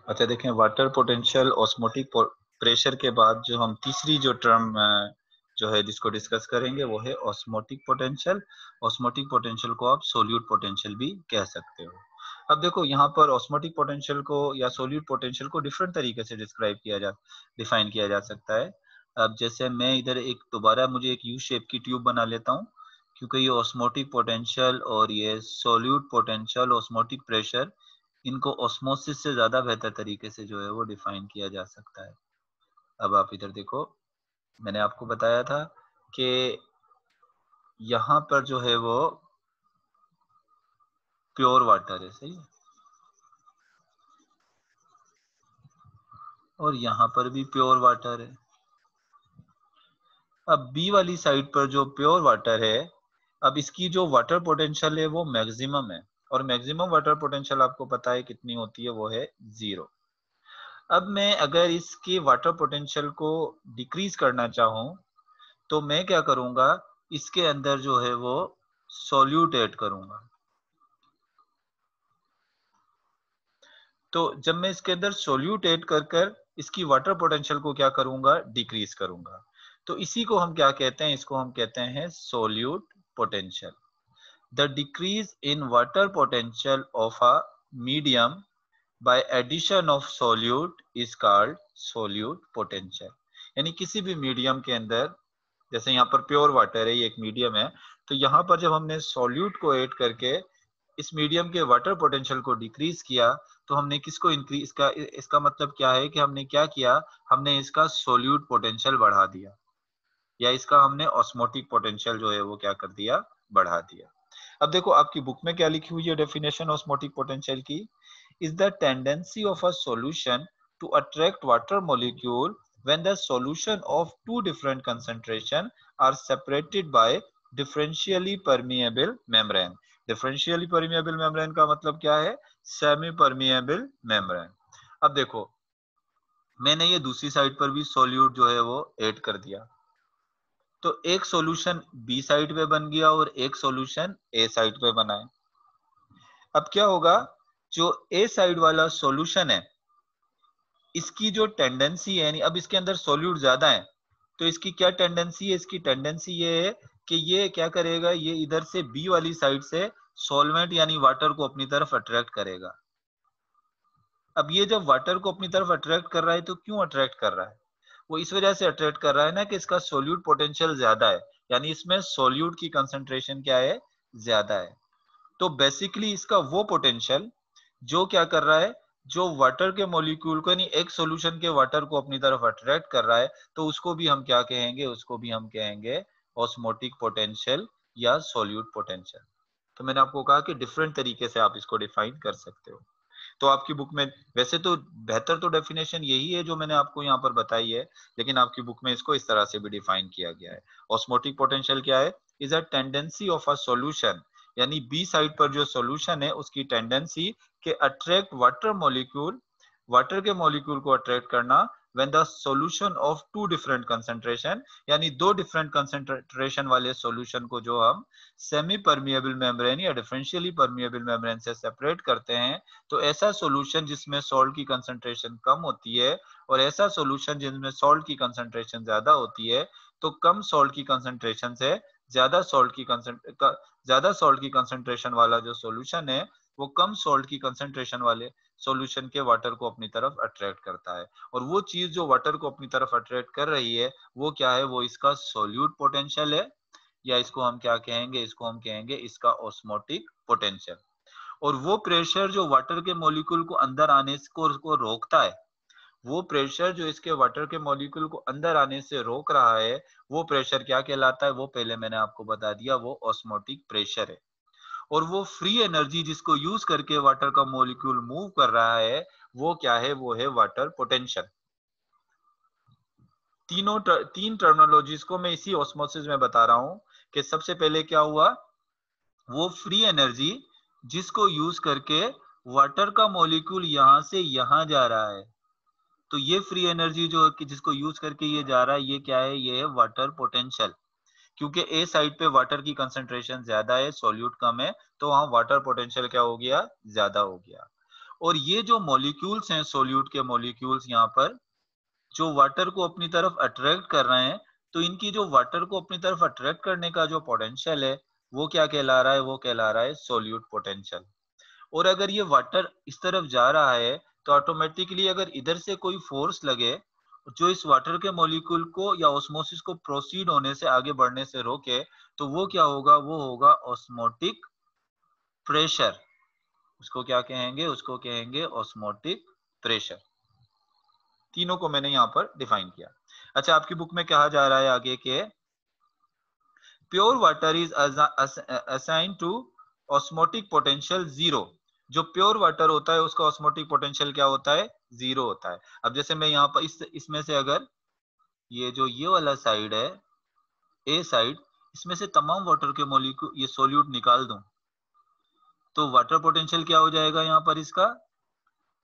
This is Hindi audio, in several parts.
अच्छा देखें, वाटर पोटेंशियल ऑस्मोटिक प्रेशर के बाद जो हम तीसरी जो टर्म जो है जिसको डिस्कस करेंगे वो है ऑस्मोटिक पोटेंशियल। ऑस्मोटिक पोटेंशियल को आप सोल्यूट पोटेंशियल भी कह सकते हो। अब देखो यहाँ पर ऑस्मोटिक पोटेंशियल को या सोल्यूट पोटेंशियल को डिफरेंट तरीके से डिफाइन किया जा सकता है। अब जैसे मैं इधर एक दोबारा मुझे एक यू शेप की ट्यूब बना लेता हूँ, क्योंकि ये ऑस्मोटिक पोटेंशियल और ये सोल्यूट पोटेंशियल ऑस्मोटिक प्रेशर, इनको ऑस्मोसिस से ज्यादा बेहतर तरीके से जो है वो डिफाइन किया जा सकता है। अब आप इधर देखो, मैंने आपको बताया था कि यहाँ पर जो है वो प्योर वाटर है, सही है, और यहाँ पर भी प्योर वाटर है। अब बी वाली साइड पर जो प्योर वाटर है, अब इसकी जो वाटर पोटेंशियल है वो मैक्सिमम है, और मैक्सिमम वाटर पोटेंशियल आपको पता है कितनी होती है, वो है 0। अब मैं अगर इसके वाटर पोटेंशियल को डिक्रीज करना चाहूं तो मैं क्या करूंगा, इसके अंदर जो है वो सॉल्यूट ऐड करूंगा। तो जब मैं इसके अंदर सॉल्यूट ऐड कर कर इसकी वाटर पोटेंशियल को क्या करूंगा, डिक्रीज करूंगा। तो इसी को हम क्या कहते हैं, इसको हम कहते हैं solute potential. The decrease in water potential of a medium by addition of solute is called solute potential. यानी किसी भी मीडियम के अंदर, जैसे यहाँ पर प्योर वाटर है, ये एक मीडियम है, तो यहाँ पर जब हमने सॉल्यूट को ऐड करके इस मीडियम के वाटर पोटेंशियल को डिक्रीज किया, तो हमने किसको इंक्रीज, इसका मतलब क्या है कि हमने क्या किया, हमने इसका सॉल्यूट पोटेंशियल बढ़ा दिया, या इसका हमने ऑस्मोटिक पोटेंशियल जो है वो क्या कर दिया, बढ़ा दिया। अब देखो आपकी बुक में क्या लिखी हुई है डेफिनेशन ऑस्मोटिक पोटेंशियल की, is the tendency of a solution to attract water molecule when the solution of two different concentration are separated by differentially permeable membrane। differentially permeable membrane का मतलब क्या है, सेमी permeable membrane। अब देखो मैंने ये दूसरी साइड पर भी सोल्यूट जो है वो ऐड कर दिया, तो एक सॉल्यूशन बी साइड पे बन गया और एक सॉल्यूशन ए साइड पे बना है। अब क्या होगा, जो ए साइड वाला सॉल्यूशन है इसकी जो टेंडेंसी है, यानी अब इसके अंदर सॉल्यूट ज्यादा है, तो इसकी क्या टेंडेंसी है, इसकी टेंडेंसी ये है कि ये क्या करेगा, ये इधर से बी वाली साइड से सॉल्वेंट यानी वाटर को अपनी तरफ अट्रैक्ट करेगा। अब ये जब वाटर को अपनी तरफ अट्रैक्ट कर रहा है तो क्यों अट्रैक्ट कर रहा है, वो इस वजह से अट्रैक्ट कर रहा है ना कि इसका सोल्यूट पोटेंशियल ज्यादा है, यानी इसमें सोल्यूट की कंसंट्रेशन क्या है, ज्यादा है। तो बेसिकली इसका वो पोटेंशियल जो क्या कर रहा है, जो वाटर के मॉलिक्यूल को, यानी एक सॉल्यूशन के वाटर को अपनी तरफ अट्रैक्ट कर रहा है, तो उसको भी हम क्या कहेंगे, उसको भी हम कहेंगे ऑस्मोटिक पोटेंशियल या सोल्यूट पोटेंशियल। तो मैंने आपको कहा कि डिफरेंट तरीके से आप इसको डिफाइन कर सकते हो। तो आपकी बुक में वैसे तो बेहतर तो डेफिनेशन यही है जो मैंने आपको यहाँ पर बताई है, लेकिन आपकी बुक में इसको इस तरह से भी डिफाइन किया गया है। ऑस्मोटिक पोटेंशियल क्या है, is a tendency of a solution, यानी बी साइड पर जो सॉल्यूशन है उसकी टेंडेंसी के अट्रैक्ट वाटर मॉलिक्यूल, वाटर के मॉलिक्यूल को अट्रैक्ट करना when the solution of two different concentration, यानी दो डिफरेंट कंसेंट्रेशन वाले सॉल्यूशन को जो हम सेमी परमिएबल मेम्ब्रेन या डिफरेंशियली परमिएबल मेम्ब्रेन से सेपरेट करते हैं, तो ऐसा सॉल्यूशन जिसमें सॉल्ट की कंसंट्रेशन कम होती है और ऐसा सॉल्यूशन जिसमें सॉल्ट की कंसंट्रेशन ज्यादा होती है, तो कम सॉल्ट की कंसंट्रेशन से ज्यादा सॉल्ट की कंसंट्रेशन वाला जो सॉल्यूशन है वो कम सॉल्ट की कंसंट्रेशन वाले सॉल्यूशन के वाटर को अपनी तरफ अट्रैक्ट करता है। और वो चीज जो वाटर को अपनी तरफ अट्रैक्ट कर रही है वो क्या है, वो इसका सोल्यूट पोटेंशियल है, या इसको हम क्या कहेंगे, इसको हम कहेंगे इसका ऑस्मोटिक पोटेंशियल। और वो प्रेशर जो वाटर के मॉलिक्यूल को अंदर आने को रोकता है, वो प्रेशर जो इसके वाटर के मॉलिक्यूल को अंदर आने से रोक रहा है, वो प्रेशर क्या कहलाता है, वो पहले मैंने आपको बता दिया, वो ऑस्मोटिक प्रेशर है। और वो फ्री एनर्जी जिसको यूज करके वाटर का मॉलिक्यूल मूव कर रहा है वो क्या है, वो है वाटर पोटेंशियल। तीन टर्मिनोलॉजीज को मैं इसी ऑस्मोसिस में बता रहा हूं कि सबसे पहले क्या हुआ, वो फ्री एनर्जी जिसको यूज करके वाटर का मॉलिक्यूल यहां से यहां जा रहा है, तो ये फ्री एनर्जी जो जिसको यूज करके ये जा रहा है, ये क्या है, ये है वाटर पोटेंशियल। क्योंकि ए साइड पे वाटर की कंसंट्रेशन ज्यादा है, सॉल्यूट कम है, तो वहां वाटर पोटेंशियल क्या हो गया, ज्यादा हो गया। और ये जो मॉलिक्यूल्स हैं, सोल्यूट के मॉलिक्यूल्स यहाँ पर जो वाटर को अपनी तरफ अट्रैक्ट कर रहे हैं, तो इनकी जो वाटर को अपनी तरफ अट्रैक्ट करने का जो पोटेंशियल है वो क्या कहला रहा है, वो कहला रहा है सोल्यूट पोटेंशियल। और अगर ये वाटर इस तरफ जा रहा है तो ऑटोमेटिकली अगर इधर से कोई फोर्स लगे जो इस वाटर के मॉलिक्यूल को या ऑस्मोसिस को प्रोसीड होने से, आगे बढ़ने से रोके, तो वो क्या होगा, वो होगा ऑस्मोटिक प्रेशर। उसको क्या कहेंगे, उसको कहेंगे ऑस्मोटिक प्रेशर। तीनों को मैंने यहाँ पर डिफाइन किया। अच्छा, आपकी बुक में कहा जा रहा है आगे के pure water is assign to osmotic potential 0। जो प्योर वाटर होता है उसका ऑस्मोटिक पोटेंशियल क्या होता है, 0 होता है। अब जैसे मैं यहाँ पर इसमें से अगर ये जो ये वाला साइड है, ए साइड, इसमें से तमाम वाटर के मॉलिक्यूल ये सोल्यूट निकाल दूं तो वाटर पोटेंशियल क्या हो जाएगा, यहाँ पर इसका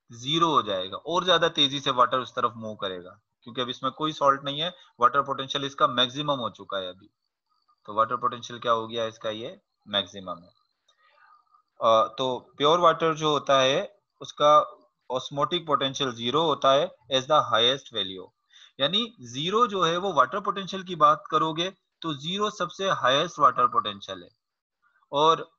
0 हो जाएगा। और ज्यादा तेजी से वाटर उस तरफ मूव करेगा क्योंकि अब इसमें कोई सॉल्ट नहीं है, वाटर पोटेंशियल इसका मैक्सिमम हो चुका है अभी। तो वाटर पोटेंशियल क्या हो गया इसका, ये मैक्सिमम है। तो प्योर वाटर जो होता है उसका ऑस्मोटिक पोटेंशियल 0 होता है एज द हाईएस्ट वैल्यू। यानी 0 जो है वो वाटर पोटेंशियल की बात करोगे तो 0 सबसे हाईएस्ट वाटर पोटेंशियल है, और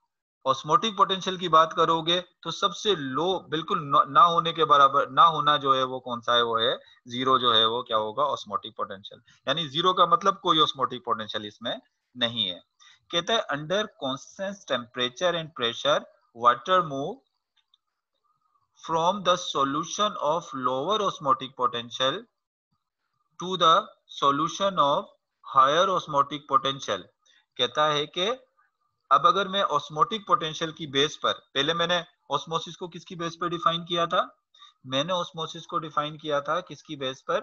ऑस्मोटिक पोटेंशियल की बात करोगे तो सबसे लो, बिल्कुल ना होने के बराबर, ना होना जो है वो कौन सा है, वो है 0 जो है वो क्या होगा, ऑस्मोटिक पोटेंशियल। यानी 0 का मतलब कोई ऑस्मोटिक पोटेंशियल इसमें नहीं है। कहता है under constant temperature and pressure water move from the solution of lower osmotic potential to the solution of higher osmotic potential. कहता है कि अब अगर मैं ऑस्मोटिक पोटेंशियल की बेस पर, पहले मैंने ऑस्मोसिस को किसकी बेस पर डिफाइन किया था, मैंने ऑस्मोसिस को डिफाइन किया था किसकी बेस पर,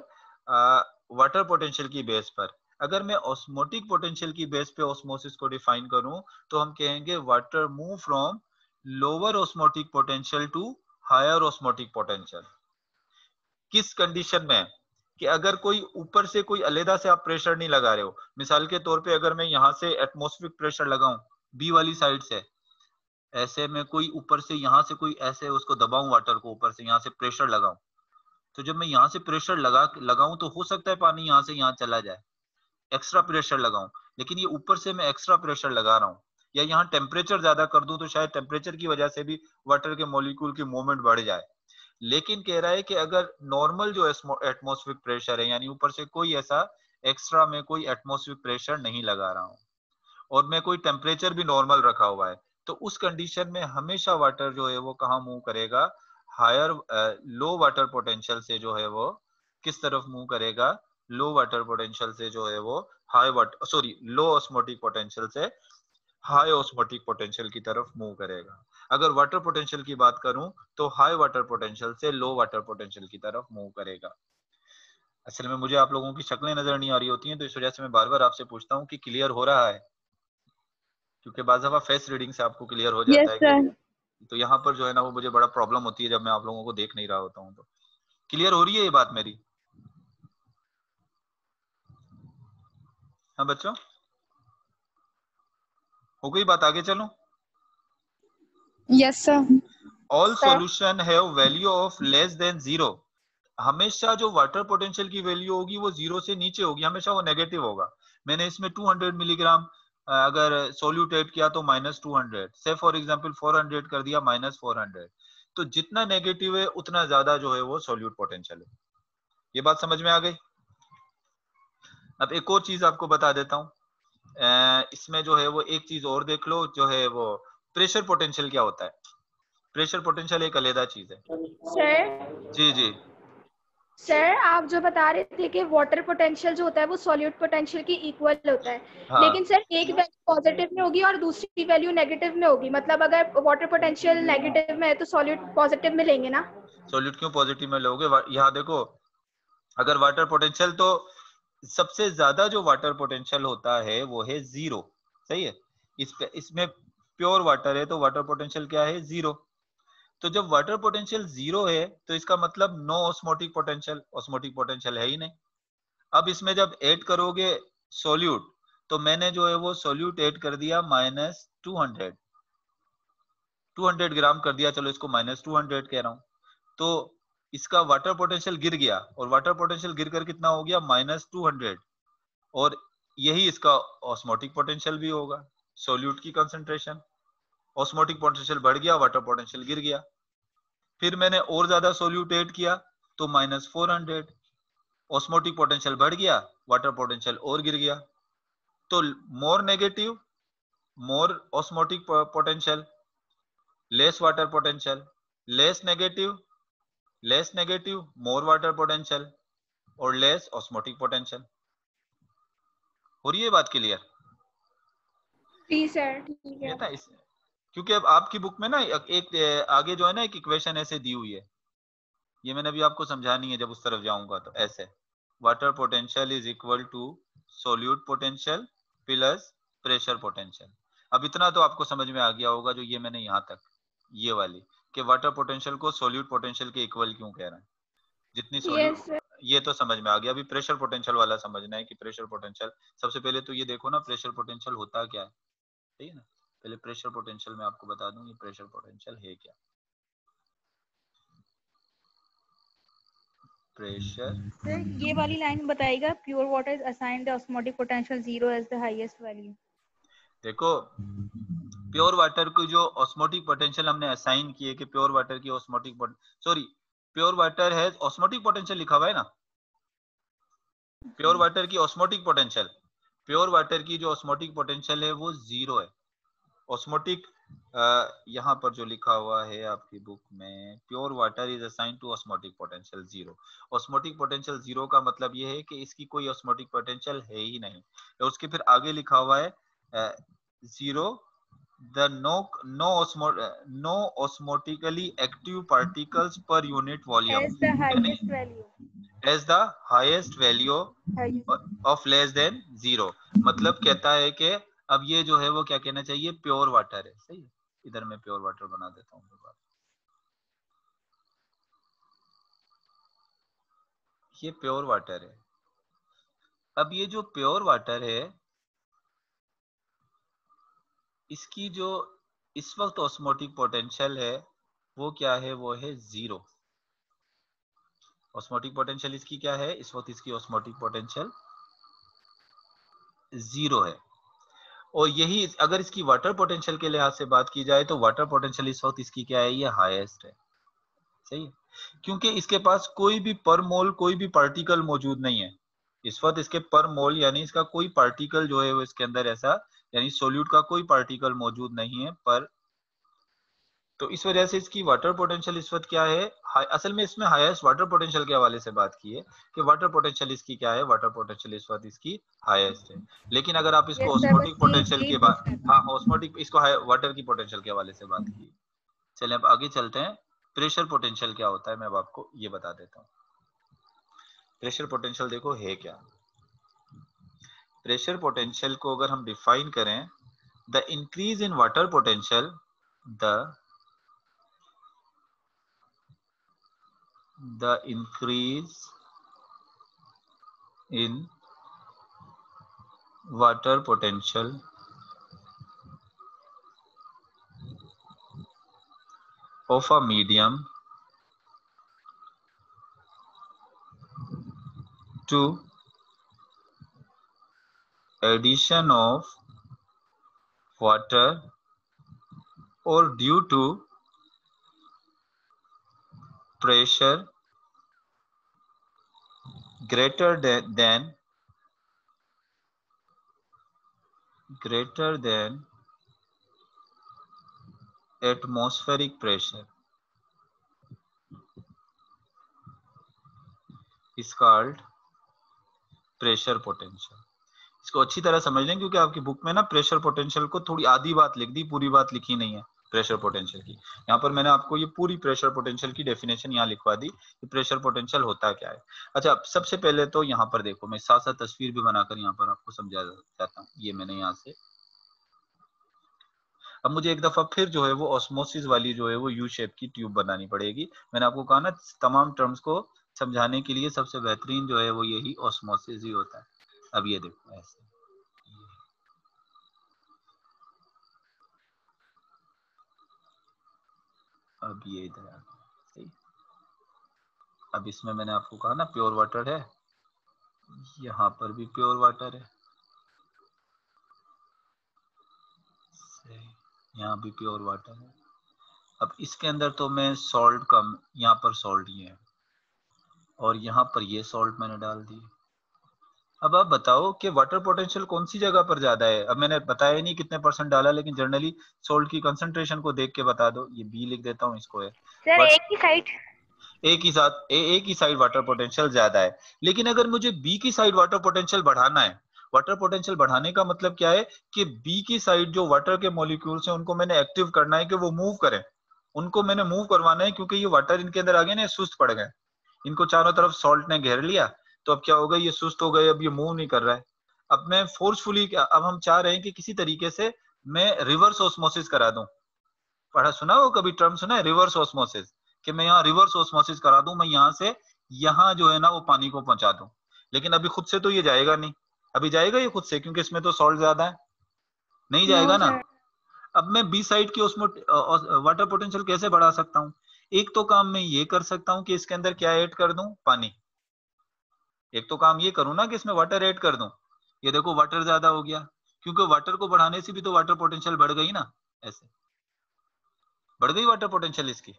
वाटर पोटेंशियल की बेस पर। अगर मैं ऑस्मोटिक पोटेंशियल की बेस पे ऑस्मोसिस को डिफाइन करूं तो हम कहेंगे water move from lower osmotic potential to higher osmotic potential. किस कंडीशन में, कि अगर कोई ऊपर से कोई अलग से आप प्रेशर नहीं लगा रहे हो, मिसाल के तौर पे अगर मैं यहाँ से एटमॉस्फेरिक प्रेशर लगाऊं बी वाली साइड से, ऐसे में कोई ऊपर से यहाँ से कोई ऐसे उसको दबाऊं, वाटर को ऊपर से यहाँ से प्रेशर लगाऊं, तो जब मैं यहाँ से प्रेशर लगाऊं तो हो सकता है पानी यहाँ से यहाँ चला जाए, एक्स्ट्रा प्रेशर लगाऊं। लेकिन ये ऊपर से मैं एक्स्ट्रा प्रेशर लगा रहा हूँ, या यहाँ टेम्परेचर ज्यादा कर दूं तो शायद टेम्परेचर की वजह से भी वाटर के मॉलिक्यूल की मूवमेंट बढ़ जाए। लेकिन कह रहा है कि अगर नॉर्मल जो एटमॉस्फेरिक प्रेशर है, यानी ऊपर से कोई ऐसा एक्स्ट्रा में कोई एटमॉस्फेरिक प्रेशर नहीं लगा रहा हूँ और मैं कोई टेम्परेचर भी नॉर्मल रखा हुआ है, तो उस कंडीशन में हमेशा वाटर जो है वो कहाँ मूव करेगा, हायर लो वाटर पोटेंशियल से जो है वो किस तरफ मूव करेगा, लो वाटर पोटेंशियल से जो है वो लो ऑस्मोटिक पोटेंशियल से हाई ऑस्मोटिक पोटेंशियल की तरफ मूव करेगा। अगर वाटर पोटेंशियल की बात करूं तो हाई वाटर पोटेंशियल से लो वाटर पोटेंशियल की तरफ मूव करेगा। असल में मुझे आप लोगों की शक्लें नजर नहीं आ रही होती हैं, तो इस वजह से मैं बार बार आपसे पूछता हूँ कि क्लियर हो रहा है, क्योंकि बाज़ दफा फेस रीडिंग से आपको क्लियर हो जाता है कि, तो यहाँ पर जो है ना वो मुझे बड़ा प्रॉब्लम होती है जब मैं आप लोगों को देख नहीं रहा होता हूँ। तो क्लियर हो रही है ये बात मेरी? हाँ बच्चों, हो गई बात, आगे चलो। Yes sir. All solution have value of less than 0। हमेशा जो वाटर पोटेंशियल की वैल्यू होगी वो 0 से नीचे होगी, हमेशा वो नेगेटिव होगा। मैंने इसमें 200 मिलीग्राम अगर सोल्यूटेट किया तो -200, से फॉर एग्जांपल 400 कर दिया -400। तो जितना नेगेटिव है उतना ज्यादा जो है वो सोल्यूट पोटेंशियल है। ये बात समझ में आ गई? अब एक और चीज आपको बता देता हूँ, इसमें जो है वो एक चीज और देख लो, जो है वो प्रेशर पोटेंशियल क्या होता है। प्रेशर पोटेंशियल एक अलग चीज है। सर जी जी सर, आप जो बता रहे थे कि वाटर पोटेंशियल जो होता है वो सॉल्यूट पोटेंशियल की इक्वल होता है, हाँ। लेकिन सर एक वैल्यू पॉजिटिव में होगी और दूसरी वैल्यू नेगेटिव में होगी। मतलब अगर वाटर पोटेंशियल नेगेटिव में है तो सॉल्यूट पॉजिटिव में लेंगे ना? सॉल्यूट क्यों पॉजिटिव में लोगे? यहाँ देखो, अगर वाटर पोटेंशियल, तो सबसे ज्यादा जो वाटर पोटेंशियल होता है वो है 0, सही है। इसमें प्योर वाटर है तो वाटर पोटेंशियल क्या है, 0। तो जब वाटर पोटेंशियल 0 है तो इसका मतलब no osmotic potential, osmotic potential है ही नहीं। अब इसमें जब ऐड करोगे सोल्यूट, तो मैंने जो है वो सोल्यूट ऐड कर दिया -200 ग्राम कर दिया, चलो इसको -200 कह रहा हूँ। तो इसका वाटर पोटेंशियल गिर गया, और वाटर पोटेंशियल गिरकर कितना हो गया, -200, और यही इसका ऑस्मोटिक पोटेंशियल भी होगा, सोल्यूट की कंसंट्रेशन। ऑस्मोटिक पोटेंशियल बढ़ गया, वाटर पोटेंशियल गिर गया। फिर मैंने और ज्यादा सोल्यूटेट किया तो -400, ऑस्मोटिक पोटेंशियल बढ़ गया, वाटर पोटेंशियल और गिर गया। तो मोर नेगेटिव मोर osmotic potential, less water potential, less negative more water potential, और लेस ऑस्मोटिक पोटेंशियल। हो रही है बात क्लियर? जी सर, ठीक ये है। था इस, क्योंकि अब आपकी बुक में ना एक आगे जो है ना एक इक्वेशन ऐसे दी हुई है, ये मैंने अभी आपको समझानी है, जब उस तरफ जाऊंगा तो ऐसे, water potential is equal to solute potential plus pressure potential. अब इतना तो आपको समझ में आ गया होगा, जो ये मैंने यहाँ तक ये वाली कि वाटर पोटेंशियल को सोल्यूट पोटेंशियल के इक्वल क्यों कह रहे हैं, जितनी सोल्यूट, यस सर। ये तो समझ में आ गया। अभी प्रेशर पोटेंशियल वाला समझना है कि प्रेशर पोटेंशियल, सबसे पहले तो ये देखो ना प्रेशर पोटेंशियल होता क्या है, ठीक है ना। पहले प्रेशर पोटेंशियल मैं आपको बता दूं, ये प्रेशर पोटेंशियल है क्या। प्रेशर, सर ये वाली लाइन बताइएगा, pure water is assigned the osmotic potential 0 as the highest value. देखो प्योर वाटर को जो ऑस्मोटिक पोटेंशियल हमने असाइन किए कि प्योर वाटर की ऑस्मोटिक, सॉरी, प्योर वाटर है ऑस्मोटिक पोटेंशियल लिखा हुआ है ना, प्योर वाटर की ऑस्मोटिक पोटेंशियल, प्योर वाटर की जो ऑस्मोटिक पोटेंशियल है वो 0 है। ऑस्मोटिक, यहाँ पर जो लिखा हुआ है आपकी बुक में, pure water is assigned to osmotic potential 0। Osmotic potential 0 का मतलब ये है कि इसकी कोई ऑस्मोटिक पोटेंशियल है ही नहीं। तो उसके फिर आगे लिखा हुआ है 0 the no osmotically active particles per unit volume, as the highest value. as the highest value of less than 0। मतलब कहता है कि अब ये जो है वो क्या कहना चाहिए, प्योर वाटर है, सही है। इधर मैं प्योर वाटर बना देता हूँ, ये प्योर वाटर है। अब ये जो प्योर वाटर है इसकी जो इस वक्त ऑस्मोटिक पोटेंशियल है वो क्या है, वो है 0। ऑस्मोटिक पोटेंशियल इसकी क्या है इस वक्त, इसकी ऑस्मोटिक पोटेंशियल 0 है। और यही अगर इसकी वाटर पोटेंशियल के लिहाज से बात की जाए तो वाटर पोटेंशियल इस वक्त इसकी क्या है, ये हाईएस्ट है, सही है। क्योंकि इसके पास कोई भी पर मोल कोई भी पार्टिकल मौजूद नहीं है इस वक्त, इसके पर मोल यानी इसका कोई पार्टिकल जो है वो इसके अंदर ऐसा, यानी सोल्यूट का कोई पार्टिकल मौजूद नहीं है पर, तो इस वजह से इसकी वाटर पोटेंशियल इस वक्त क्या है, असल में इसमें हाईएस्ट वाटर पोटेंशियल के हवाले से बात की है कि वाटर पोटेंशियल इसकी क्या है, वाटर पोटेंशियल इस वक्त इसकी हाईएस्ट है। लेकिन अगर आप इसको यस सर, ऑस्मोटिक बस पोटेंशियल यही के बाद, पूछना था। हाँ ऑस्मोटिक, इसको वाटर की पोटेंशियल के हवाले से बात की। चलिए अब आगे चलते हैं, प्रेशर पोटेंशियल क्या होता है मैं अब आपको ये बता देता हूँ। प्रेशर पोटेंशियल देखो है क्या, प्रेशर पोटेंशियल को अगर हम डिफाइन करें, the increase in water potential, the increase in water potential of a medium to addition of water or due to pressure greater than atmospheric pressure is called pressure potential. इसको अच्छी तरह समझ लें क्योंकि आपकी बुक में ना प्रेशर पोटेंशियल को थोड़ी आधी बात लिख दी, पूरी बात लिखी नहीं है प्रेशर पोटेंशियल की। यहाँ पर मैंने आपको ये पूरी प्रेशर पोटेंशियल की डेफिनेशन यहाँ लिखवा दी कि प्रेशर पोटेंशियल होता क्या है। अच्छा सबसे पहले तो यहाँ पर देखो, मैं साथ साथ तस्वीर भी बनाकर यहाँ पर आपको समझा चाहता हूँ। ये मैंने यहाँ से, अब मुझे एक दफा फिर जो है वो ऑस्मोसिस वाली जो है वो यू शेप की ट्यूब बनानी पड़ेगी। मैंने आपको कहा ना तमाम टर्म्स को समझाने के लिए सबसे बेहतरीन जो है वो यही ऑस्मोसिस ही होता है। अब ये देखो ऐसे, अब ये इधर आ गया, अब इसमें मैंने आपको कहा ना प्योर वाटर है, यहाँ पर भी प्योर वाटर है, यहाँ भी प्योर वाटर है। अब इसके अंदर तो मैं सॉल्ट कम, यहाँ पर सॉल्ट ही है और यहाँ पर ये सॉल्ट मैंने डाल दी। अब आप बताओ कि वाटर पोटेंशियल कौन सी जगह पर ज्यादा है। अब मैंने बताया नहीं कितने परसेंट डाला, लेकिन जनरली सॉल्ट की कंसंट्रेशन को देख के बता दो। ये बी लिख देता हूँ, इसको है सर एक ही साइड, एक ही साइड वाटर पोटेंशियल ज्यादा है। लेकिन अगर मुझे बी की साइड वाटर पोटेंशियल बढ़ाना है, वाटर पोटेंशियल बढ़ाने का मतलब क्या है कि बी की साइड जो वाटर के मॉलिक्यूल्स हैं उनको मैंने एक्टिव करना है कि वो मूव करें, उनको मैंने मूव करवाना है, क्योंकि ये वाटर इनके अंदर आ गए ना, सुस्त पड़ गए, इनको चारों तरफ सॉल्ट ने घेर लिया, तो अब क्या होगा, ये सुस्त हो गए, अब ये मूव नहीं कर रहा है। अब मैं फोर्सफुली, अब हम चाह रहे हैं कि किसी तरीके से मैं रिवर्स ऑस्मोसिस करा दूं। पढ़ा सुना हो कभी, टर्म सुना है रिवर्स ऑस्मोसिस, कि मैं यहाँ रिवर्स ऑस्मोसिस करा दूं, मैं यहाँ से यहाँ जो है ना वो पानी को पहुंचा दूं। लेकिन अभी खुद से तो ये जाएगा नहीं, अभी जाएगा ये खुद से, क्योंकि इसमें तो सॉल्ट ज्यादा है, नहीं नो जाएगा ना। सर। अब मैं बी साइड की वाटर पोटेंशियल कैसे बढ़ा सकता हूँ? एक तो काम मैं ये कर सकता हूँ कि इसके अंदर क्या ऐड कर दूं, पानी। एक तो काम ये करूँ ना कि इसमें वाटर ऐड कर दूं। ये देखो वाटर ज्यादा हो गया, क्योंकि वाटर को बढ़ाने से भी तो वाटर पोटेंशियल बढ़ गई ना, ऐसे बढ़ गई वाटर पोटेंशियल इसकी,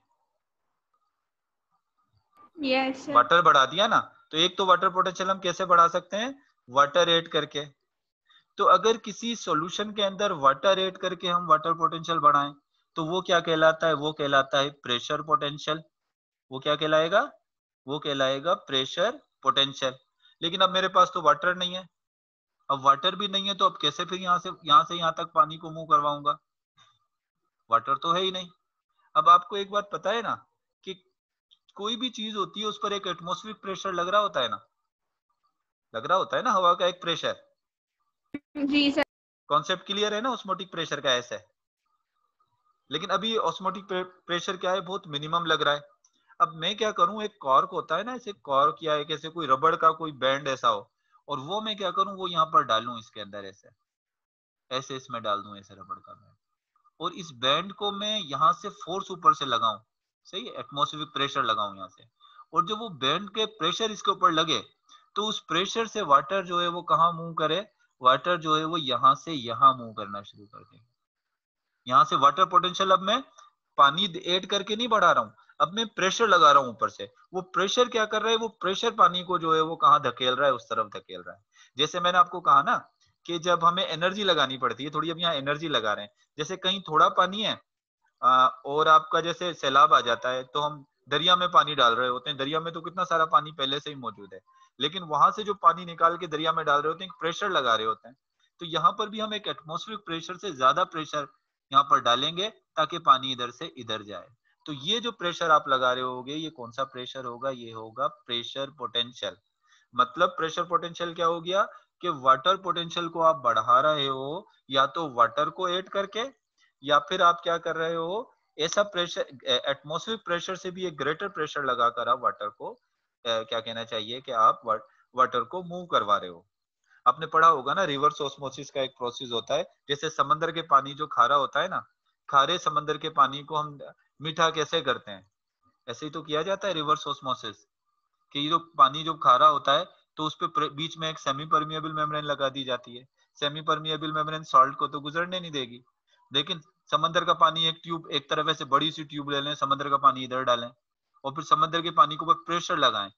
यस सर। वाटर बढ़ा दिया ना। तो एक तो वाटर पोटेंशियल हम कैसे बढ़ा सकते हैं, वाटर ऐड करके। तो अगर किसी सॉल्यूशन के अंदर वाटर ऐड करके हम वाटर पोटेंशियल बढ़ाएं, तो वो क्या कहलाता है, वो कहलाता है प्रेशर पोटेंशियल। वो क्या कहलाएगा, वो कहलाएगा प्रेशर पोटेंशियल। लेकिन अब मेरे पास तो वाटर नहीं है, अब वाटर भी नहीं है, तो अब कैसे फिर यहाँ से यहाँ तक पानी को मूव करवाऊंगा, वाटर तो है ही नहीं। अब आपको एक बात पता है ना कि कोई भी चीज होती है उस पर एक एटमॉस्फेरिक प्रेशर लग रहा होता है ना, लग रहा होता है ना, हवा का एक प्रेशर। जी सर। कॉन्सेप्ट क्लियर है ना ऑस्मोटिक प्रेशर का, ऐसा है। लेकिन अभी ऑस्मोटिक प्रेशर क्या है, बहुत मिनिमम लग रहा है। अब मैं क्या करूं, एक कॉर्क होता है ना, ऐसे कॉर्क या एक ऐसे कोई रबड़ का कोई बैंड ऐसा हो, और वो मैं क्या करूं, वो यहाँ पर डालूं इसके अंदर, ऐसे ऐसे इसमें डाल दूं, ऐसे रबड़ का बैंड, और इस बैंड को मैं यहाँ से फोर्स ऊपर से लगाऊं, सही है, एटमॉस्फेरिक प्रेशर लगाऊं यहाँ से, और जब वो बैंड के प्रेशर इसके ऊपर लगे, तो उस प्रेशर से वाटर जो है वो कहाँ मूव करे, वाटर जो है वो यहाँ से यहाँ मूव करना शुरू कर दे। यहाँ से वाटर पोटेंशियल अब मैं पानी ऐड करके नहीं बढ़ा रहा हूँ, अब मैं प्रेशर लगा रहा हूँ ऊपर से। वो प्रेशर क्या कर रहा है, वो प्रेशर पानी को जो है वो कहाँ धकेल रहा है, उस तरफ धकेल रहा है। जैसे मैंने आपको कहा ना कि जब हमें एनर्जी लगानी पड़ती है थोड़ी, अब यहाँ एनर्जी लगा रहे हैं, जैसे कहीं थोड़ा पानी है और आपका जैसे सैलाब आ जाता है, तो हम दरिया में पानी डाल रहे होते हैं, दरिया में तो कितना सारा पानी पहले से ही मौजूद है, लेकिन वहां से जो पानी निकाल के दरिया में डाल रहे होते हैं, प्रेशर लगा रहे होते हैं। तो यहाँ पर भी हम एक एटमॉस्फेरिक प्रेशर से ज्यादा प्रेशर यहाँ पर डालेंगे, ताकि पानी इधर से इधर जाए। तो ये जो प्रेशर आप लगा रहे होगे, ये कौन सा प्रेशर होगा, ये होगा प्रेशर पोटेंशियल। मतलब प्रेशर पोटेंशियल क्या हो गया कि वाटर पोटेंशियल को आप बढ़ा रहे हो, या तो वाटर को ऐड करके, या फिर आप क्या कर रहे हो, ऐसा प्रेशर एटमॉस्फेरिक प्रेशर से भी एक ग्रेटर प्रेशर लगाकर आप वाटर को क्या कहना चाहिए कि आप वाटर को मूव करवा रहे हो। आपने पढ़ा होगा ना, रिवर्स ऑस्मोसिस का एक प्रोसेस होता है, जैसे समंदर के पानी जो खारा होता है ना, खारे समंदर के पानी को हम मीठा कैसे करते हैं, ऐसे ही तो किया जाता है रिवर्स ऑस्मोसिस, कि जो पानी जो खारा होता है, तो उस पे बीच में एक सेमी परमिएबल मेम्ब्रेन लगा दी जाती है। सेमी परमिएबल मेम्ब्रेन सॉल्ट को तो गुजरने नहीं देगी, लेकिन समंदर का पानी एक ट्यूब, एक तरफ ऐसे बड़ी सी ट्यूब ले लें, समंदर का पानी इधर डालें, और फिर समंदर के पानी के ऊपर प्रेशर लगाएं,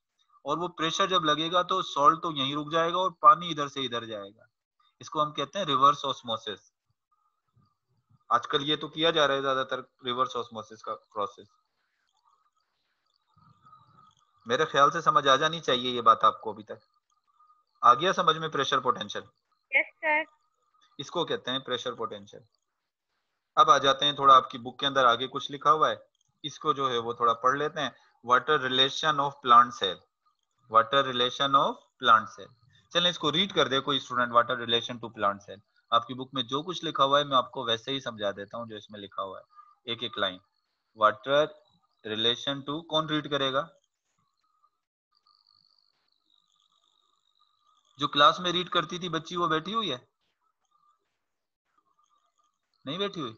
और वो प्रेशर जब लगेगा तो सॉल्ट तो यहीं रुक जाएगा और पानी इधर से इधर जाएगा। इसको हम कहते हैं रिवर्स ऑस्मोसिस। आजकल ये तो किया जा रहा है ज्यादातर, रिवर्स ऑस्मोसिस का प्रोसेस। मेरे ख्याल से समझ आ जानी चाहिए ये बात आपको अभी तक। आ गया समझ में प्रेशर पोटेंशियल? Yes sir. इसको कहते हैं प्रेशर पोटेंशियल। अब आ जाते हैं, थोड़ा आपकी बुक के अंदर आगे कुछ लिखा हुआ है, इसको जो है वो थोड़ा पढ़ लेते हैं। Water relation of plant cell, water relation of plant cell. चलें इसको रीड कर दे कोई student, water relation to plant cell. आपकी बुक में जो कुछ लिखा हुआ है मैं आपको वैसे ही समझा देता हूँ जो इसमें लिखा हुआ है, एक एक लाइन। वाटर रिलेशन टू, कौन रीड करेगा? जो क्लास में रीड करती थी बच्ची, वो बैठी हुई है? नहीं बैठी हुई?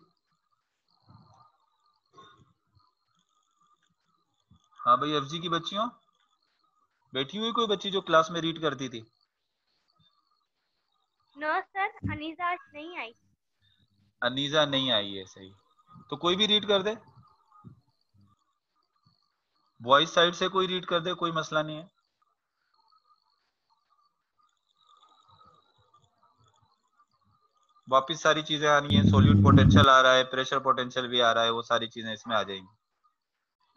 हाँ भाई, एफजी की बच्चियों, बैठी हुई कोई बच्ची जो क्लास में रीड करती थी? नो सर, अनीजा नहीं आई। अनीजा नहीं आई है, सही। तो कोई भी रीड कर दे, बॉयज साइड से कोई रीड कर दे, कोई मसला नहीं है। वापिस सारी चीजें आनी है, सोल्यूट पोटेंशियल आ रहा है, प्रेशर पोटेंशियल भी आ रहा है, वो सारी चीजें इसमें आ जाएंगी।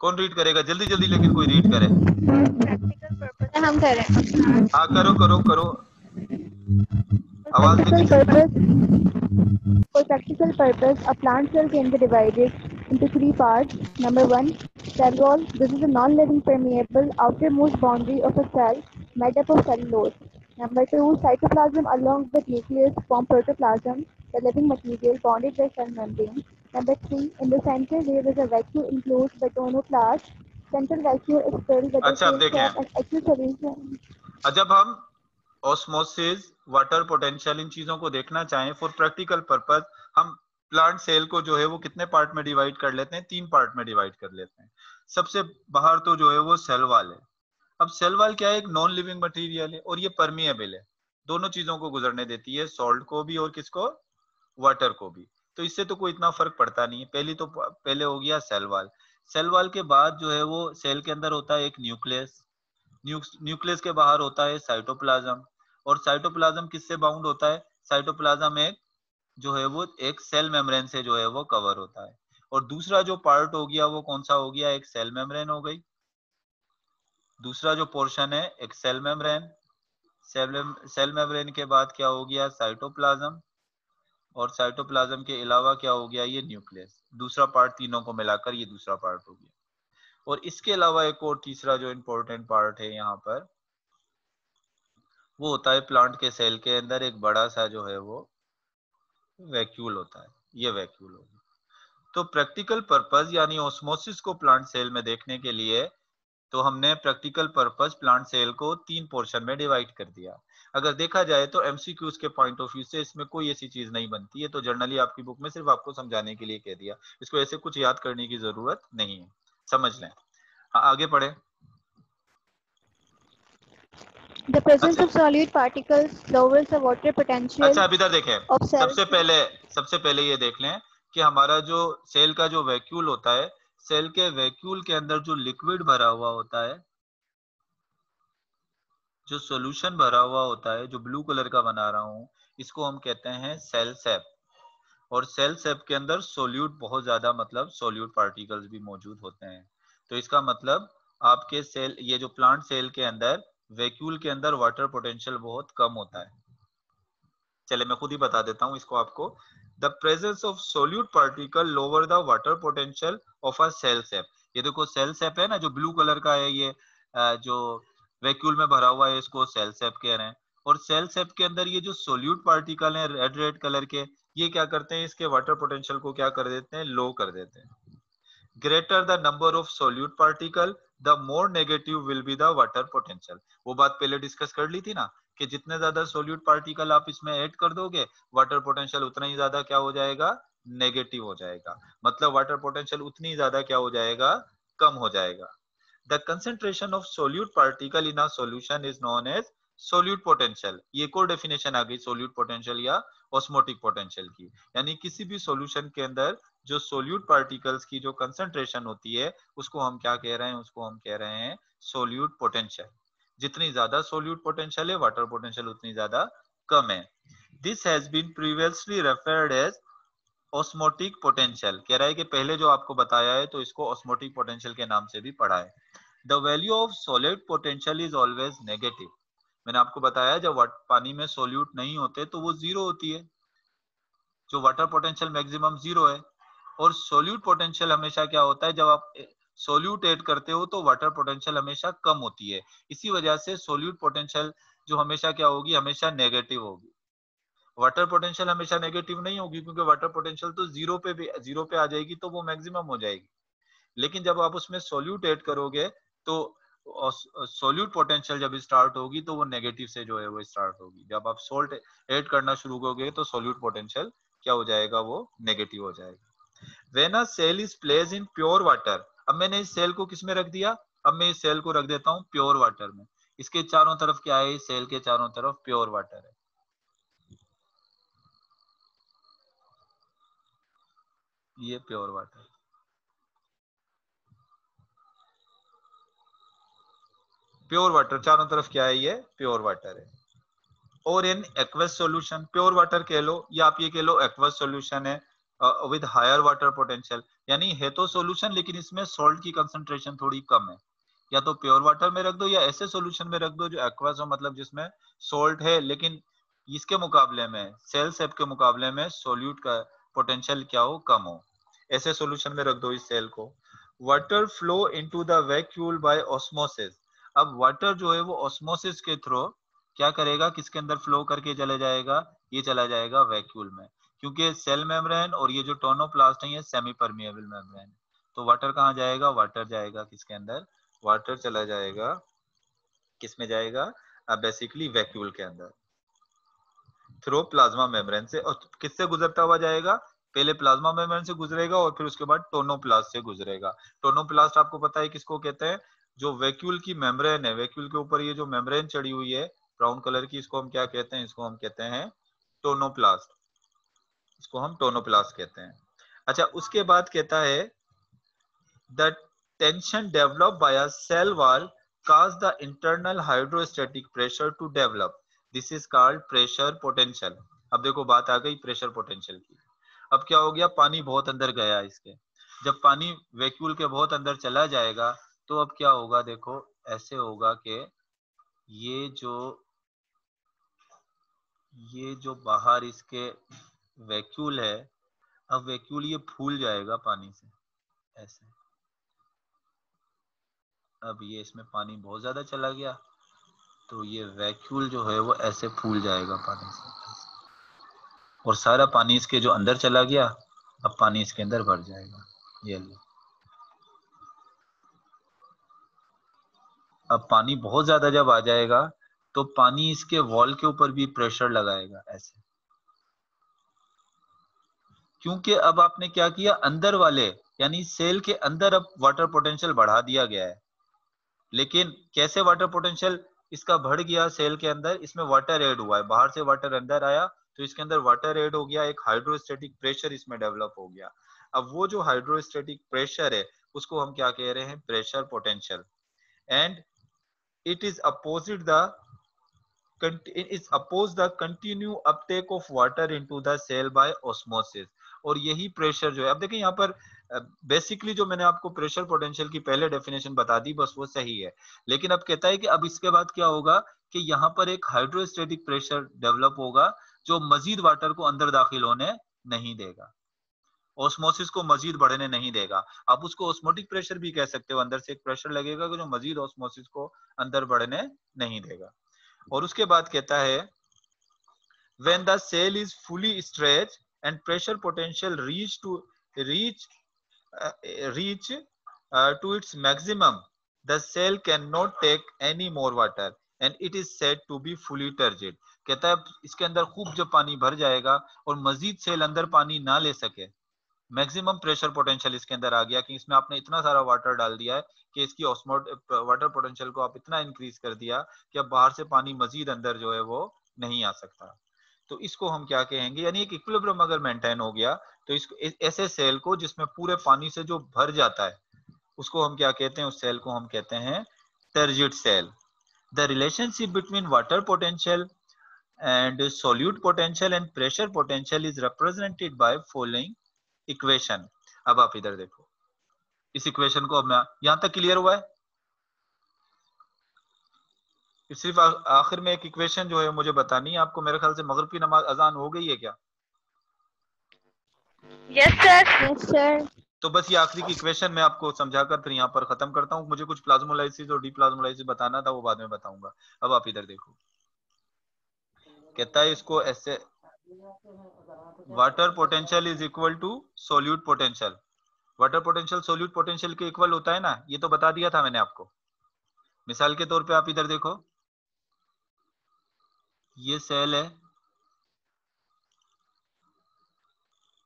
कौन रीड करेगा जल्दी जल्दी, लेकिन कोई रीड करे। प्रैक्टिकल पर्पस हम करें। हाँ करो करो करो, आवाज दे किसी की। For practical purpose, a plant cell can be divided into three parts. Number one, cell wall. This is a non-living permeable outermost boundary of a cell made up of cellulose. Number two, cytoplasm along with nucleus form protoplasm, the living material bonded by cell membrane. Number three, in the center there is a vacuole enclosed by tonoplast. Central vacuole is filled with the अच्छा, अब same cap देखें, as aqueous solution. जब हम ऑस्मोसिस, वाटर पोटेंशियल, इन चीजों को देखना चाहें फॉर प्रैक्टिकल पर्पस, हम प्लांट सेल को जो है वो कितने पार्ट में डिवाइड कर लेते हैं? 3 पार्ट में डिवाइड कर लेते हैं। सबसे बाहर तो जो है वो सेल वाल है। अब सेल वाल क्या है? एक नॉन लिविंग मटेरियल है और ये परमिएबल है, दोनों चीजों को गुजरने देती है, सॉल्ट को भी और किसको? वाटर को भी। तो इससे तो कोई इतना फर्क पड़ता नहीं है। पहले हो गया सेल वाल। सेल वाल के बाद जो है वो सेल के अंदर होता है एक न्यूक्लियस, न्यूक्लियस के बाहर होता है साइटोप्लाज्म, और साइटोप्लाज्म किससे बाउंड होता है? साइटोप्लाज्म एक जो है वो एक सेल मेम्ब्रेन से जो है वो कवर होता है। और दूसरा जो पार्ट हो गया वो कौन सा हो गया? एक सेल मेम्ब्रेन हो गई। दूसरा जो पोर्शन है एक सेल मेम्ब्रेन, सेल मेम्ब्रेन के बाद क्या हो गया? साइटोप्लाज्म, और साइटोप्लाज्म के अलावा क्या हो गया? ये न्यूक्लियस। दूसरा पार्ट तीनों को मिलाकर ये दूसरा पार्ट हो गया। और इसके अलावा एक और तीसरा जो इम्पोर्टेंट पार्ट है यहाँ पर, वो होता है प्लांट के सेल के अंदर एक बड़ा सा जो है वो वैक्यूल होता है, ये वैक्यूल होगा। तो प्रैक्टिकल पर्पस यानी ऑस्मोसिस को प्लांट सेल में देखने के लिए तो हमने प्रैक्टिकल पर्पस प्लांट सेल को 3 पोर्शन में डिवाइड कर दिया। अगर देखा जाए तो एमसीक्यूज के पॉइंट ऑफ व्यू से इसमें कोई ऐसी चीज नहीं बनती है, तो जनरली आपकी बुक में सिर्फ आपको समझाने के लिए कह दिया, इसको ऐसे कुछ याद करने की जरूरत नहीं है, समझ लें। हाँ, आगे बढ़े। The presence of solute particles lowers the water potential. अच्छा, अब इधर देखें, सबसे पहले ये देख लें कि हमारा जो सेल का जो वैक्यूल होता है, सेल के वैक्यूल के अंदर जो लिक्विड भरा हुआ होता है, जो सॉल्यूशन भरा हुआ होता है, जो ब्लू कलर का बना रहा हूं, इसको हम कहते हैं सेल सेप। और सेल सेप के अंदर सोल्यूट बहुत ज्यादा, मतलब सोल्यूट पार्टिकल्स भी मौजूद होते हैं। तो इसका मतलब आपके सेल, ये जो प्लांट सेल के अंदर वैक्यूल के अंदर वाटर पोटेंशियल बहुत कम होता है। चले मैं खुद ही बता देता हूं इसको आपको। The presence of solute particle lower the water potential of a cell sap. ये देखो सेल सेप है ना, जो ब्लू कलर का है, ये जो वैक्यूल में भरा हुआ है, इसको सेल सेप कह रहे हैं। और सेल सेप के अंदर ये जो सोल्यूट पार्टिकल हैं रेड रेड कलर के, ये क्या करते हैं? इसके वाटर पोटेंशियल को क्या कर देते हैं? लो कर देते हैं। Greater the number of solute particle the more negative will be the water potential. वो बात पहले डिस्कस कर ली थी ना कि जितने ज्यादा सोल्यूट पार्टिकल आप इसमें ऐड कर दोगे, वाटर पोटेंशियल उतना ही ज्यादा क्या हो जाएगा? नेगेटिव हो जाएगा। मतलब वाटर पोटेंशियल उतनी ज्यादा क्या हो जाएगा? कम हो जाएगा। The concentration of solute particle in a solution is known as solute potential. ये एक और डेफिनेशन आ गई सोल्यूट पोटेंशियल या ऑस्मोटिक पोटेंशियल की, यानी किसी भी सॉल्यूशन के अंदर जो सोल्यूट पार्टिकल्स की जो कंसेंट्रेशन होती है, उसको हम क्या कह रहे हैं? उसको हम कह रहे हैं सोल्यूट पोटेंशियल। जितनी ज्यादा सोल्यूट पोटेंशियल है, वाटर पोटेंशियल उतनी ज्यादा कम है। This has been previously referred as osmotic potential. कह रहा है कि पहले जो आपको बताया है तो इसको ऑस्मोटिक पोटेंशियल के नाम से भी पढ़ा है। The value of solid potential is always negative. मैंने आपको बताया जब पानी में सोल्यूट नहीं होते तो वो जीरो होती है, जो वाटर पोटेंशियल मैक्सिमम जीरो है। और सोल्यूट पोटेंशियल हमेशा क्या होता है? जब आप सोल्यूट ऐड करते हो तो वाटर पोटेंशियल हमेशा कम होती है। इसी वजह से सोल्यूट पोटेंशियल जो हमेशा क्या होगी? हमेशा नेगेटिव होगी। वाटर पोटेंशियल हमेशा नेगेटिव नहीं होगी, क्योंकि वाटर पोटेंशियल तो जीरो पे आ जाएगी तो वो मैक्सिमम हो जाएगी। लेकिन जब आप उसमें सोल्यूट ऐड करोगे तो सोल्यूट पोटेंशियल जब स्टार्ट होगी तो वो नेगेटिव से जो है वो स्टार्ट होगी। जब आप सोल्ट ऐड करना शुरू करोगे तो सोल्यूट पोटेंशियल क्या हो जाएगा? वो नेगेटिव हो जाएगा। When a cell is placed in pure water, अब मैंने इस सेल को किस में रख दिया? अब मैं इस सेल को रख देता हूँ प्योर वाटर में। इसके चारों तरफ क्या है, सेल के चारों तरफ प्योर वाटर है। ये प्योर वाटर, प्योर वाटर चारों तरफ क्या है, ये प्योर वाटर है। और in aqueous solution, pure water कह लो या आप ये कह लो एक्वस सॉल्यूशन है विद हायर वाटर पोटेंशियल, यानी है तो सॉल्यूशन लेकिन इसमें सॉल्ट की कंसंट्रेशन थोड़ी कम है। या तो प्योर वाटर में रख दो या ऐसे सॉल्यूशन में रख दो जो एक्वस हो, मतलब जिसमें सॉल्ट है लेकिन इसके मुकाबले में, सेल सेप के मुकाबले में सोल्यूट का पोटेंशियल क्या हो, कम हो। ऐसे सॉल्यूशन में रख दो इस सेल को। Water flow into the vacuole by osmosis. अब वाटर जो है वो ऑस्मोसिस के थ्रू क्या करेगा, किसके अंदर फ्लो करके चले जाएगा, ये चला जाएगा वैक्यूल में, क्योंकि सेल मेम्ब्रेन और ये जो टोनोप्लास्ट है ये सेमी परमिएबल मेम्ब्रेन। तो वाटर कहाँ जाएगा, वाटर जाएगा किसके अंदर, वाटर चला जाएगा किसमें जाएगा, बेसिकली वैक्यूल के अंदर थ्रू प्लाज्मा मेम्ब्रेन से। और किससे गुजरता हुआ जाएगा, पहले प्लाज्मा मेम्ब्रेन से गुजरेगा और फिर उसके बाद टोनोप्लास्ट से गुजरेगा। टोनोप्लास्ट आपको पता है किसको कहते हैं, जो वैक्यूल की मेम्ब्रेन है, वैक्यूल के ऊपर ये जो मेम्ब्रेन चढ़ी हुई है ब्राउन कलर की, इसको हम क्या कहते हैं, इसको हम कहते हैं टोनोप्लास्ट, इसको हम टोनोप्लास्ट कहते हैं। अच्छा, उसके बाद कहता है the tension develop by a cell wall cause the internal hydrostatic pressure to develop. This is called pressure potential. अब देखो बात आ गई प्रेशर पोटेंशियल की। अब क्या हो गया, पानी बहुत अंदर गया इसके, जब पानी वैक्यूल के बहुत अंदर चला जाएगा तो अब क्या होगा, देखो ऐसे होगा कि ये जो बाहर इसके वैक्यूल है, अब वैक्यूल ये फूल जाएगा पानी से ऐसे। अब ये इसमें पानी बहुत ज्यादा चला गया तो ये वैक्यूल जो है वो ऐसे फूल जाएगा पानी से, और सारा पानी इसके जो अंदर चला गया, अब पानी इसके अंदर भर जाएगा। ये लो, अब पानी बहुत ज्यादा जब आ जाएगा तो पानी इसके वॉल के ऊपर भी प्रेशर लगाएगा ऐसे, क्योंकि अब आपने क्या किया, अंदर वाले यानी सेल के अंदर अब वाटर पोटेंशियल बढ़ा दिया गया है। लेकिन कैसे वाटर पोटेंशियल इसका बढ़ गया सेल के अंदर, इसमें वाटर ऐड हुआ है, बाहर से वाटर अंदर आया तो इसके अंदर वाटर ऐड हो गया, एक हाइड्रोस्टेटिक प्रेशर इसमें डेवलप हो गया। अब वो जो हाइड्रोस्टेटिक प्रेशर है उसको हम क्या कह रहे हैं, pressure potential. And it is opposite the continue uptake of water into the cell by osmosis। और यही प्रेशर जो है, अब देखिए यहाँ पर बेसिकली जो मैंने आपको प्रेशर पोटेंशियल की पहले डेफिनेशन बता दी बस वो सही है, लेकिन अब कहता है कि अब इसके बाद क्या होगा कि यहाँ पर एक हाइड्रोस्टेटिक प्रेशर डेवलप होगा जो मजीद वाटर को अंदर दाखिल होने नहीं देगा, ऑस्मोसिस को मजीद बढ़ने नहीं देगा। आप उसको ऑस्मोटिक प्रेशर भी कह सकते हो, अंदर से एक प्रेशर लगेगा जो मजीद ऑस्मोसिस को अंदर बढ़ने नहीं देगा। और उसके बाद कहता है when the cell is fully stretched and pressure potential reach to its maximum, the cell cannot take any more water and it is said to be fully turgid। कहता है इसके अंदर खूब जब पानी भर जाएगा और मजीद सेल अंदर पानी ना ले सके, मैक्सिमम प्रेशर पोटेंशियल इसके अंदर आ गया कि इसमें आपने इतना सारा वाटर डाल दिया है कि इसकी वाटर पोटेंशियल को आप इतना इंक्रीज कर दिया कि अब बाहर से पानी मजीद अंदर जो है वो नहीं आ सकता। तो इसको हम क्या कहेंगे, यानी एक इक्विलिब्रियम अगर मेंटेन हो गया तो इसको ऐसे सेल को जिसमें पूरे पानी से जो भर जाता है उसको हम क्या कहते हैं, उस सेल को हम कहते हैं turgid cell. The relationship between water potential and solute potential and pressure potential is represented by following equation. अब आप इधर देखो इस इक्वेशन को, अब मैं यहां तक क्लियर हुआ है, सिर्फ आखिर में एक इक्वेशन जो है मुझे बतानी है आपको। मेरे ख्याल से मगरिब की नमाज अजान हो गई है क्या? Yes sir. Yes, sir. तो बस ये आखिरी की इक्वेशन मैं आपको समझाकर फिर यहाँ पर खत्म करता हूँ। मुझे कुछ प्लाज्मोलाइसिस और डीप्लाज्मोलाइसिस बताना था, वो बाद में बताऊंगा। अब आप इधर देखो, कहता है इसको ऐसे, water potential is equal to solute potential. Water potential solute potential के इक्वल होता है ना, ये तो बता दिया था मैंने आपको। मिसाल के तौर पे आप इधर देखो, ये सेल है,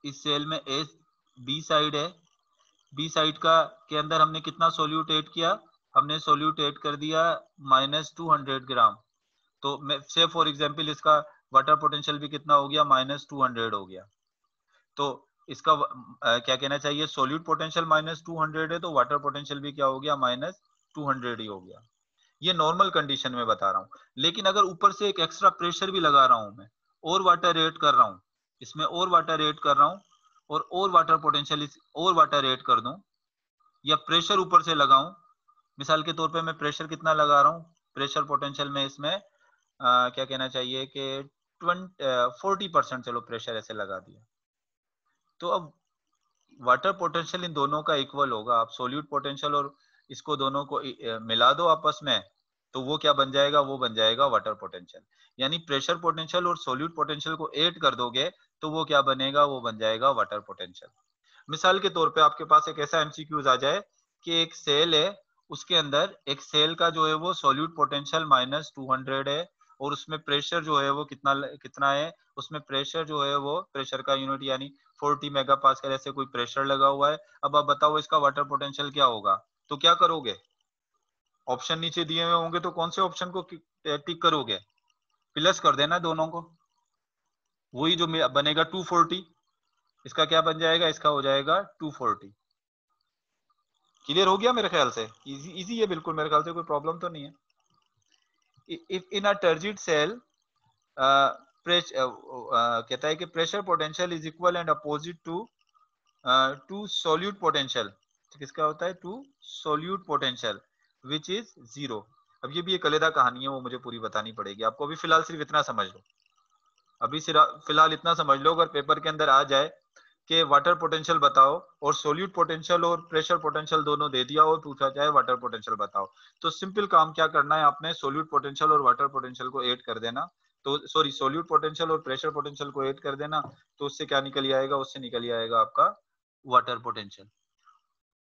इस सेल में बी साइड है, बी साइड का के अंदर हमने कितना सोल्यूट ऐड किया, हमने सोल्यूट ऐड कर दिया -200 ग्राम, तो मैं से फॉर एग्जांपल इसका वाटर पोटेंशियल भी कितना हो गया, -200 हो गया। तो इसका क्या कहना चाहिए, सोल्यूट पोटेंशियल -200 है तो वाटर पोटेंशियल भी क्या हो गया, -200 ही हो गया। ये नॉर्मल कंडीशन में बता रहा हूँ। लेकिन अगर ऊपर से एक एक्स्ट्रा प्रेशर भी लगा रहा हूं मैं, और वाटर ऐड कर रहा हूँ इसमें, और वाटर ऐड कर रहा हूँ, और वाटर पोटेंशियल और वाटर ऐड कर दूं, या प्रेशर ऊपर से लगाऊं, मिसाल के तौर पे मैं प्रेशर कितना लगा रहा हूँ, प्रेशर पोटेंशियल में इसमें क्या कहना चाहिए कि 40% चलो प्रेशर ऐसे लगा दिया, तो अब वाटर पोटेंशियल इन दोनों का इक्वल होगा। आप सोल्यूट पोटेंशियल और इसको दोनों को मिला दो आपस में, तो वो क्या बन जाएगा, वो बन जाएगा वाटर पोटेंशियल। यानी प्रेशर पोटेंशियल और सोल्यूट पोटेंशियल को ऐड कर दोगे तो वो क्या बनेगा, वो बन जाएगा वाटर पोटेंशियल। मिसाल के तौर पे आपके पास एक ऐसा एमसीक्यूज आ जाए कि एक सेल है, उसके अंदर एक सेल का जो है वो सोल्यूट पोटेंशियल -200 है, और उसमें प्रेशर जो है वो कितना कितना है, उसमें प्रेशर जो है वो प्रेशर का यूनिट यानी 40 मेगापास्कल ऐसे कोई प्रेशर लगा हुआ है। अब आप बताओ इसका वाटर पोटेंशियल क्या होगा, तो क्या करोगे, ऑप्शन नीचे दिए हुए होंगे तो कौन से ऑप्शन को टिक करोगे, प्लस कर देना दोनों को, वही जो बनेगा 240, इसका क्या बन जाएगा, इसका हो जाएगा 240। क्लियर हो गया मेरे ख्याल से, इजी इजी है बिल्कुल, मेरे ख्याल से कोई प्रॉब्लम तो नहीं है। if in a turgid cell कहता है कि pressure potential is equal and opposite to solute potential, किसका होता है, to solute potential which is 0। अब ये भी एक अलग कहानी है, वो मुझे पूरी बतानी पड़ेगी आपको, अभी फिलहाल सिर्फ इतना समझ लो, अभी फिलहाल इतना समझ लो। अगर पेपर के अंदर आ जाए कि वाटर पोटेंशियल बताओ, और सोल्यूट पोटेंशियल और प्रेशर पोटेंशियल दोनों दे दिया, और पूछा जाए वाटर पोटेंशियल बताओ, तो सिंपल काम क्या करना है आपने, सोल्यूट पोटेंशियल और वाटर पोटेंशियल को ऐड कर देना, तो सॉरी सोल्यूट पोटेंशियल और प्रेशर पोटेंशियल को ऐड कर देना, तो उससे क्या निकल आएगा, उससे निकल आएगा आपका वाटर पोटेंशियल।